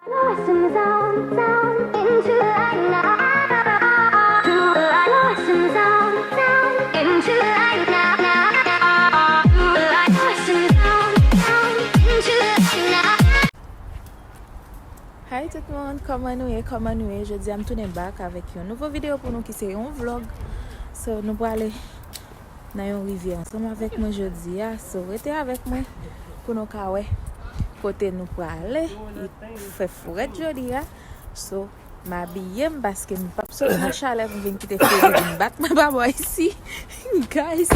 Blossoms down into light now. Blossoms down into light now. Blossoms down into light now. Hi tout le monde, comment nous est? Je dis à me tourner back avec une nouvelle vidéo pour nous qui c'est un vlog. So nous allons aller dans une rivière ensemble avec moi jeudi. So restez avec moi pour nous voir côté nous pour aller. Il fait frais jeudi. So m'habiller parce que me pas absolument chaleur pour venir quitter Freddy me battre ma papa ici. Guys,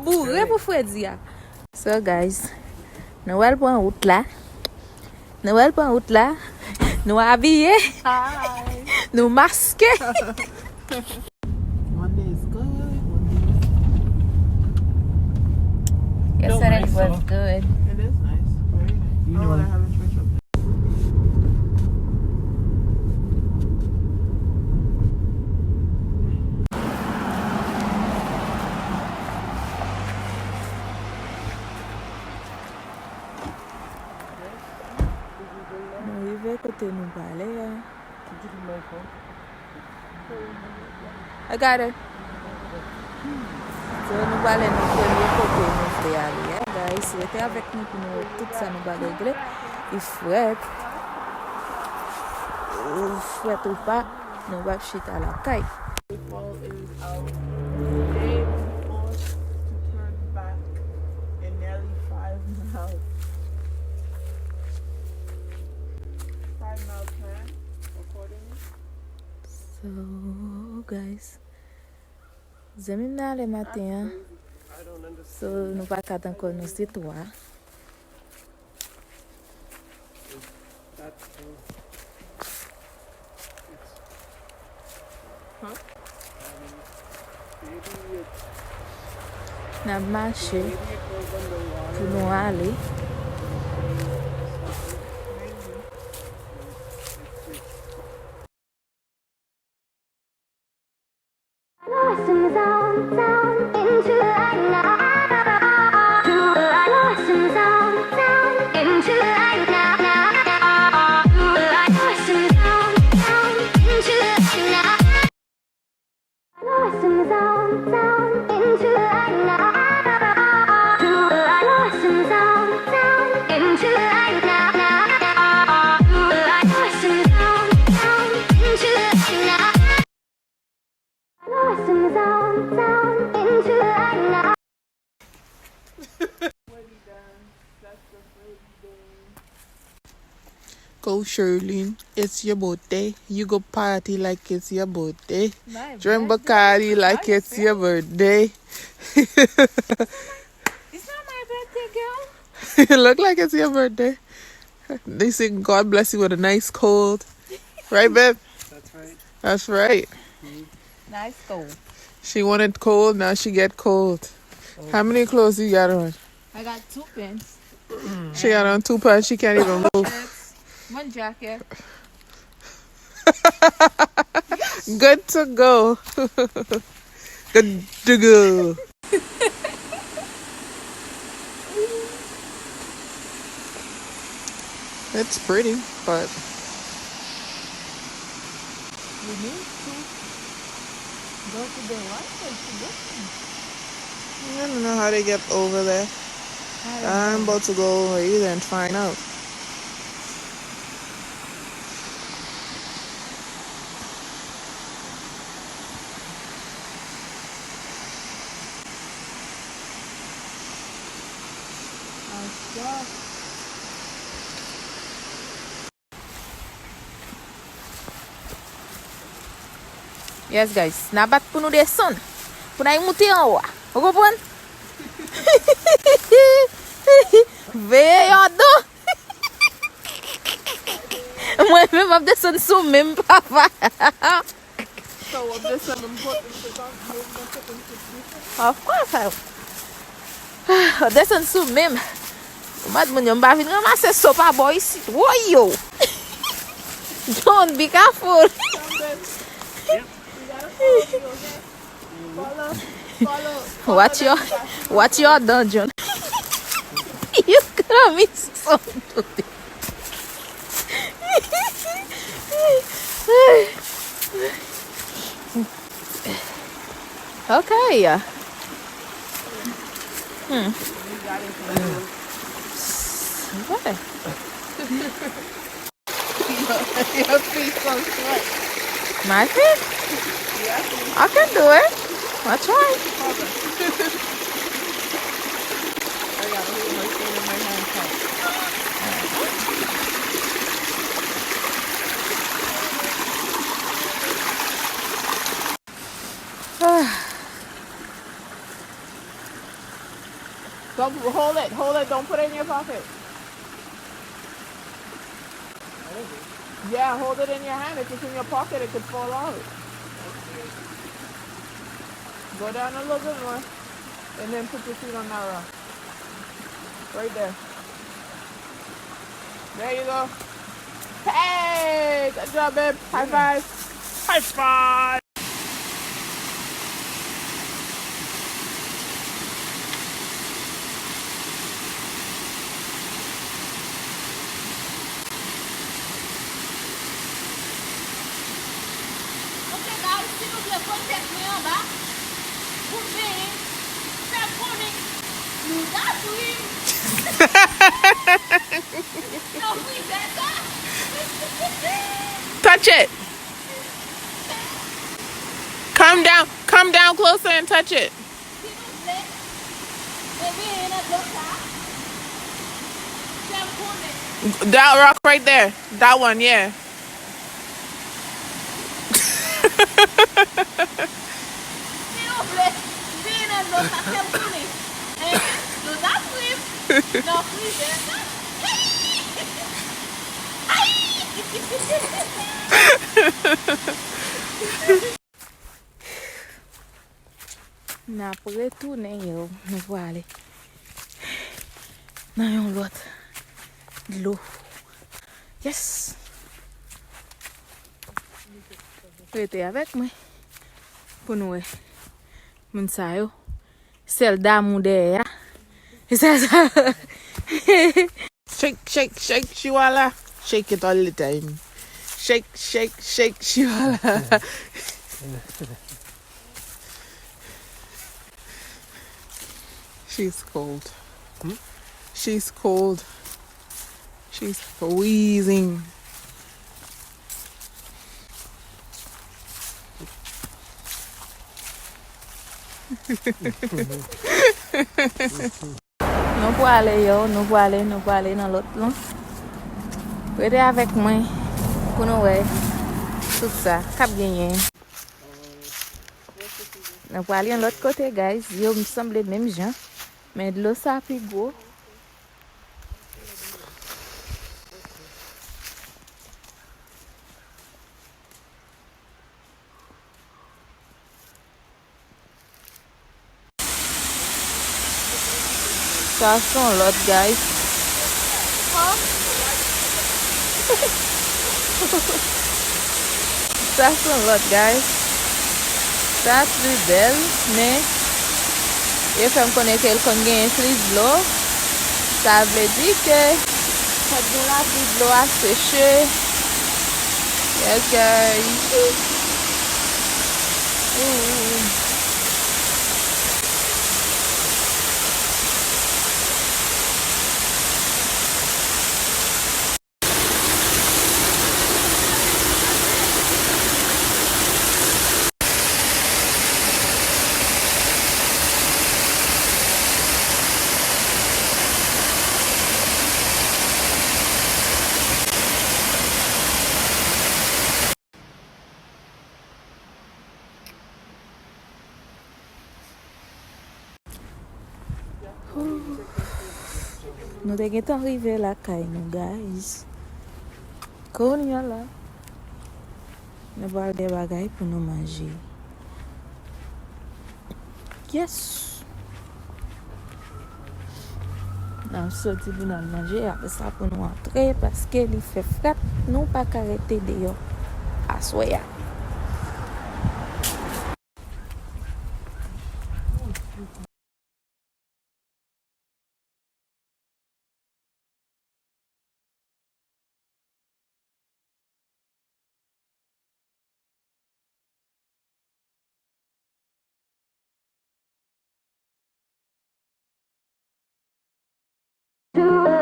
bourré pour Freddy. So guys, nous allons prendre route là. Nous allons prendre route là. Nous habillés, nous masqués. One day is good. Yesterday was good. It is nice. Very nice. You know I have a church up there. Nous arrivons côté nous parler. I got it. So nous allons nous premier côté nous faire aller. Guys, restez avec nous pour nous tout ça nous va régler. Il fouette. Fouette ou pas, nous va chiter à la caille. Fall is out. Today we forced to turn back in nearly 5 miles. 5-mile plan, accordingly. So guys, j'aime bien le matin. So nous pas qu'à encore nous c'est toi. N'a marché pour nous aller. Blossoms down into light now. Blossoms down into light now. Blossoms down into light now. Blossoms down into light now. Blossoms down into light now. Blossoms down into light now. Blossoms down into light now. Go Shirley, it's your birthday. You go party like it's your birthday. Drink Bacardi like it's your birthday. It's not my birthday, girl. You look like it's your birthday. They sing God bless you with a nice cold. Right, babe? That's right. That's right. Nice go. She wanted cold, now she get cold. How many clothes you got on? I got 2 pants. She got on 2 pants, she can't even move. One jacket. Good to go. Good to go. It's pretty, but We need to go to the water to get them. I don't know how they get over there. I'm about to go over either and find out. Yes guys, nabat pour nous descendre. Pour nous monter en haut. Vous comprenez? Veillez en dos. Moi-même, je descends sous même papa. So I'm just Of course. Je descends sous même. Madame, je ne vais pas venir ramasser ça par boy ici. Woyo. Don't be careful. Watch your dungeon. You gonna miss something. Okay. Okay. Your feet so sweat. My feet? I can do it. I'll try. I gotta hold my phone in my hand tight. Don't hold it, don't put it in your pocket. Yeah, hold it in your hand. If it's in your pocket, it could fall out. Go down a little bit more, and then put your feet on that rock. Right there. There you go. Hey, good job, babe. High five. High five. Ok, guys, s'il vous plaît, contactez-moi en bas. Pour venir, faire connaître nous assurer. Non, oui, c'est ça. Touch it. Come down closer and touch it. S'il vous plaît, venez dans l'autre. Faire connaître. That rock right there. That one, yeah. S'il vous plaît, venez dans l'autre. Faire connaître. Nous assurer. Non, oui, c'est ça. Na pou retounen yo, nou pou ale nan yon lot l'eau. Yes! Rete avek mwen pou nou e moun sa yo. Sel damou de ya. Shake, Shiwala. Shake it all the time. Shake, Shiwala. She's cold. She's cold. She's freezing. Nou pou ale yo, nou pou ale nan lot lan. Rete avek mwen pou nou we tout sa, kap genyen. Nou pou ale yon lot kote, guys. Yo mi semble menm jan. Men de lo sa pi go. Sa son lot, guys. Sa son lot, guys. Sa tri bel, men e fèm konen ke el kon gen frise blo. Sa vle di ke fèt nou la frise blo a seche. Yes, guys. Nou te gen tan rive la kay nou, guys. Kon yon la. Nou bal de bagay pou nou manje. Yes! Nan soti pou nan manje, apè sa pou nou antre, paske li fe frat, nou pa karete de yo. Aswaya. to